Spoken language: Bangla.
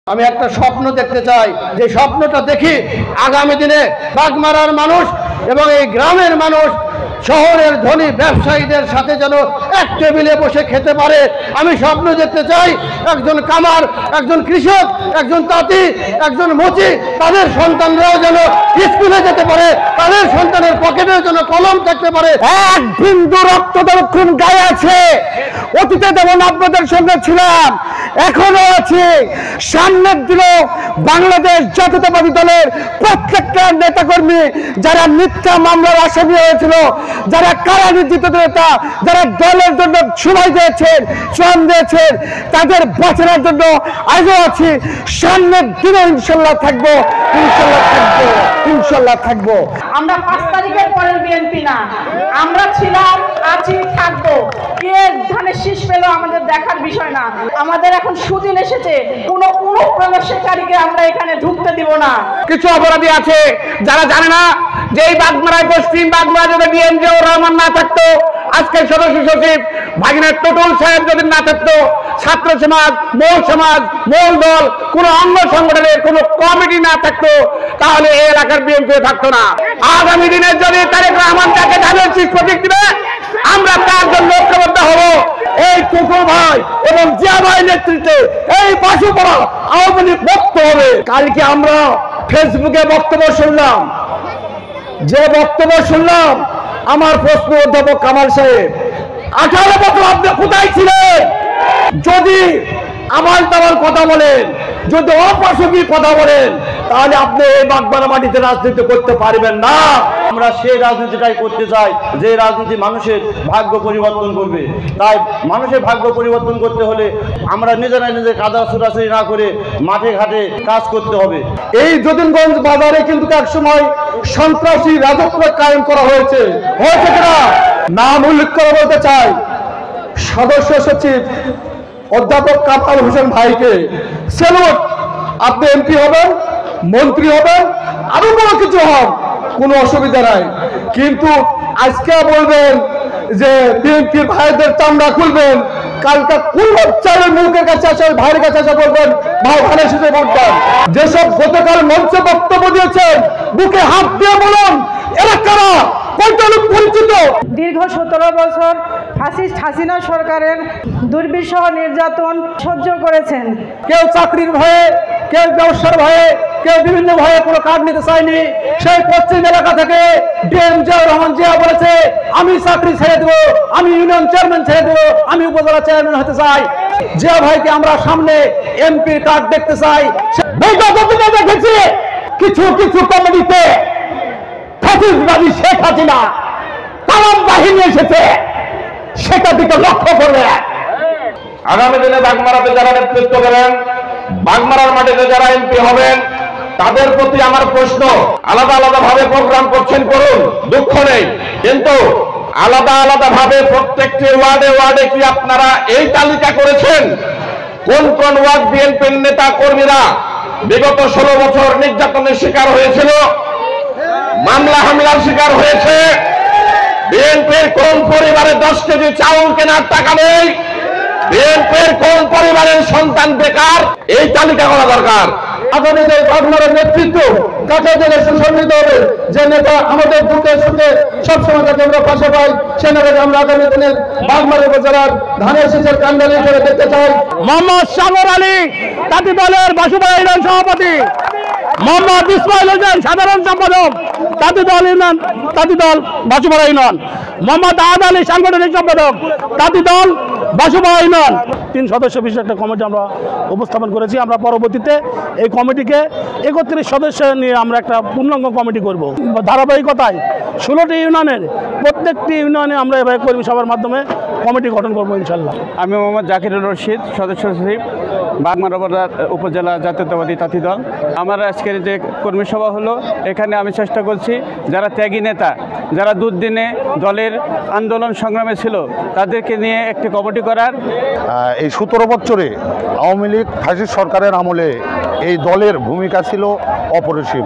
আমি একটা স্বপ্ন দেখতে চাই, যে স্বপ্নটা দেখি আগামী দিনে বাগমারার মানুষ এবং এই গ্রামের মানুষ শহরের ধনী ব্যবসায়ীদের সাথে যেন এক টেবিলে বসে খেতে পারে। আমি স্বপ্ন দেখতে চাই একজন কামার, একজন কৃষক, একজন তাঁতি, একজন মুচি, তাদের সন্তানরাও যেন স্কুলে যেতে পারে, তাদের সন্তানের পকেটেও যেন কলম থাকতে পারে। এক বিন্দু রক্ত খুন গায়ে আছে। অতীতে যেমন আপনাদের সঙ্গে ছিলাম, এখনো আছে, সামনের দিনেও বাংলাদেশ জাতীয়তাবাদী দলের প্রত্যেকটা নেতাকর্মী যারা মিথ্যা মামলার আসামি হয়েছিল, যারা কারা নির্যাতিত নেতা, যারা দলের জন্য সময় দিয়েছেন, শ্রম দিয়েছেন, তাদের বাঁচানোর জন্য আজও আছি, সামনের দিনেও ইনশাল্লাহ থাকবো, ইনশাল্লাহ থাকবো। আমরা 5 তারিখের পরের বিএনপি না, আমরা ছিলাম, আছি, থাকবো। কে ধানের শীষ পেল আমাদের দেখার বিষয় না। আমাদের এখন সুদিন এসেছে, কোনো অনুপ্রবেশকারীকে আমরা এখানে ঢুকতে দিব না। কিছু অপরাধী আছে যারা জানে না যে এই বাগমারায়, পশ্চিম বাগমারা যদি ডিএমজিউর রহমান না থাকতো, আজকে সদস্য সচিব ভাগিনার টোটল সাহেব যদি না থাকতো, ছাত্র সমাজ, মূল দল, কোন অঙ্গ সংগঠনের কোন কমিটি না থাকতো, তাহলে এই এলাকার বিএনপি থাকতো না। আগামী দিনে যদি তারেক রহমান তাকে ধানের শীষ প্রতীক দিবে, আমরা তার জন্য ঐক্যবদ্ধ হব। এই টুকু ভাই এবং জিয়া ভাই নেতৃত্বে এই বাসুপাড়া আওয়ামী লীগ মুক্ত হবে। কালকে আমরা ফেসবুকে বক্তব্য শুনলাম, যে বক্তব্য শুনলাম, আমার প্রশ্ন অধ্যাপক কামাল সাহেব, 18 বছর আপনি কোথায় ছিলেন? যদি আবাল তাবাল কথা বলেন, যদি অপ্রাসঙ্গিক কথা বলেন, তাহলে আপনি এই বাগমারা মাটিতে রাজনীতি করতে পারবেন না। আমরা সেই রাজনীতিটাই করতে চাই, যে রাজনীতি মানুষের ভাগ্য পরিবর্তন করবে। তাই মানুষের ভাগ্য পরিবর্তন করতে হলে আমরা নিজেরা নিজের কাদা ছুটাছুটি না করে মাঠে ঘাটে কাজ করতে হবে। এই যতীনগঞ্জ বাজারে কিন্তু এক সময় সন্ত্রাসী রাজত্ব কায়েম করা হয়েছে কিনা নাম উল্লেখ করে বলতে চাই, সদস্য সচিব অধ্যাপক কামাল হোসেন ভাইকে স্যালুট। আপনি এমপি হবেন, মন্ত্রী হবেন, আরো বড় কিছু হন, কোনো অসুবিধা নাই, কিন্তু আজকে বলবেন যে বিএনপির ভাইদের চামড়া খুলবেন, কালকে কোন চালের মুখের কাছে আসে, ভাইয়ের কাছে এসে বলবেন ভাই ধানের শীষে ভোট দেন। যেসব গতকাল মঞ্চে বক্তব্য দিয়েছেন, বুকে হাত দিয়ে বলুন এরা কারা, কোনটা লোক পরিচিত। দীর্ঘ 17 বছর ফ্যাসিস্ট হাসিনা সরকারের দুর্বিষহ নির্যাতন সহ্য করেছেন। কেউ চাকরির ভয়ে, কেউ ব্যবসার ভয়ে, কেউ বিভিন্ন ভয়ে কোনো কার্ড নিতে চায়নি। সেই পশ্চিম এলাকা থেকে ডিএম জিয়াউর রহমান জিয়া বলেছে আমি চাকরি ছেড়ে দেবো, আমি ইউনিয়ন চেয়ারম্যান ছেড়ে দেবো, আমি উপজেলা চেয়ারম্যান হতে চাই। জিয়া ভাইকে আমরা সামনে এমপির কার্ড দেখতে চাই। দেখেছি কিছু কিছু কমিটিতে ফ্যাসিস্টবাদী শেখ হাসিনা তামাম বাহিনী এসেছে, সেটা দিকে লক্ষ্য করবে। আগামী দিনে বাগমারাতে যারা নেতৃত্ব দেবেন, বাগমারার মাটিতে যারা এমপি হবেন, তাদের প্রতি আমার প্রশ্ন, আলাদা আলাদা ভাবে প্রোগ্রাম করছেন করুন, দুঃখ নেই, কিন্তু আলাদা আলাদা ভাবে প্রত্যেকটি ওয়ার্ডে ওয়ার্ডে কি আপনারা এই তালিকা করেছেন কোন কোন ওয়ার্ড বিএনপির নেতা কর্মীরা বিগত 16 বছর নির্যাতনের শিকার হয়েছিল, মামলা হামলার শিকার হয়েছে? বিএনপির কোন পরিবারে 10 কেজি চাউল কেনার টাকা নেই? বিএনপির কোন পরিবারের সন্তান বেকার? এই তালিকা করা দরকার। আগামী যে বাগমারার নেতৃত্ব কাছে জেলে সুসংগঠিত হবে, যে নেতা আমাদের দুঃখের সুখে সবসময় তাকে আমরা পাশে পাই, সে নেতাকে আমরা আগামী দিনের বাগমারা উপজেলার ধানের শীষের কান্ডালি হিসেবে দেখতে চাই। মোহাম্মদ সাগর আলী তাঁতি দলের বাসুপাড়া ইউনিয়ন সভাপতি, মোহাম্মদ ইসমাইল হোসেন সাধারণ সম্পাদক তাঁতি দল ইউনিয়ন, তাঁতি দল বাসুপাড়া ইউনিয়ন, মোহাম্মদ আহাদ আলী সাংগঠনিক সম্পাদক তাঁতি দল বাসুপাড়া ইউনিয়ন। 3 সদস্য বিশিষ্ট একটা কমিটি আমরা উপস্থাপন করেছি। আমরা পরবর্তীতে এই কমিটিকে 31 সদস্য নিয়ে আমরা একটা পূর্ণাঙ্গ কমিটি করব। ধারাবাহিকতায় 16টি ইউনিয়নের প্রত্যেকটি ইউনিয়নে আমরা এভাবে কর্মী সভার মাধ্যমে কমিটি গঠন করবো ইনশাল্লাহ। আমি মোহাম্মদ জাকিরুল রশিদ, সদস্য সচিব বাগমারা উপজেলা জাতীয়তাবাদী তাঁতি দল। আমার আজকের যে কর্মী সভা হলো, এখানে আমি চেষ্টা করছি যারা ত্যাগী নেতা, যারা দুর্দিনে দলের আন্দোলন সংগ্রামে ছিল, তাদেরকে নিয়ে একটি কমিটি করার। এই 17 বছরে আওয়ামী লীগ ফ্যাসিস্ট সরকারের আমলে এই দলের ভূমিকা ছিল অপরিসীম।